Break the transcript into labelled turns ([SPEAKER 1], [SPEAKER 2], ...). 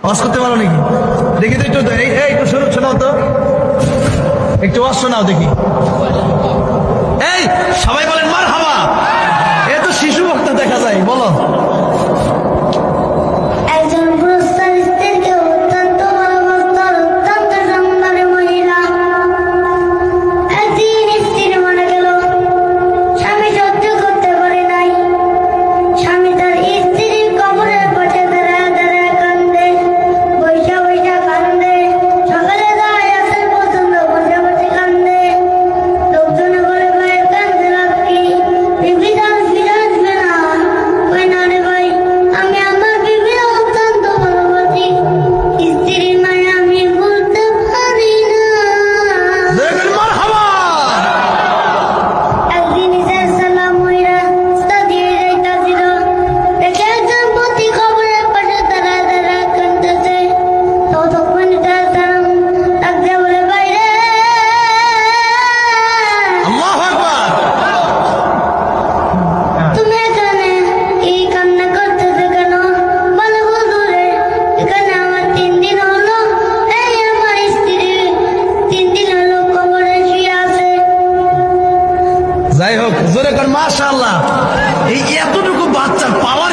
[SPEAKER 1] ওয়াজ করতে পারো নাকি? দেখি তো একটু, একটু শোনাও তো, একটু ওয়াজ শোনাও দেখি। এই সবাই বলেন মারহাবা। এ তো শিশু বক্তা দেখা যায়, বলো।
[SPEAKER 2] একজন পুরস্কার স্ত্রীকে অত্যন্ত ভালোবাসতেন, অত্যন্ত সম্মানের মহিলা। একদিন স্ত্রী মারা গেল, স্বামী সহ্য করতে পারে নাই। স্বামী তার স্ত্রীর কবরের পাশে দাঁড়ায় দাঁড়ায় কান্দে, বৈশা বৈশা কান্দে। সকালে যায় আসর পর্যন্ত বসে বসে কান্দে। লোকজনে বলে, ভাই কান্দে লাভ কি? বিবি তার ফিরে আসবে না। কই না রে ভাই, আমি আমার বিবির অত্যন্ত ভালোবাসি, স্ত্রীর মায়া আমি বলতে পারি না।
[SPEAKER 1] দেখবেন মারহাবা।
[SPEAKER 2] একদিন ঈসার সালাম হইরা রাস্তা দিয়ে যাইতাছিল, দেখে একজন পথিক কবরের পাশে দাঁড়ায় দাঁড়ায় কাঁদতেছে। ততক্ষণ ঈসার সালাম ডাক দিয়ে বলে, ভাই রে,
[SPEAKER 1] আল্লাহু আকবার।
[SPEAKER 2] তুমি এখানে এই কান্না করতেছো কেন? বলে, হুজুরে, এখানে আমার 3 দিন হলো, এই আমার স্ত্রী 3 দিন হলো কবরে শুয়ে আছে।
[SPEAKER 1] যাই হোক, জোরে কর মাশাআল্লাহ। এই এতটুকু বাচ্চার পাওয়ার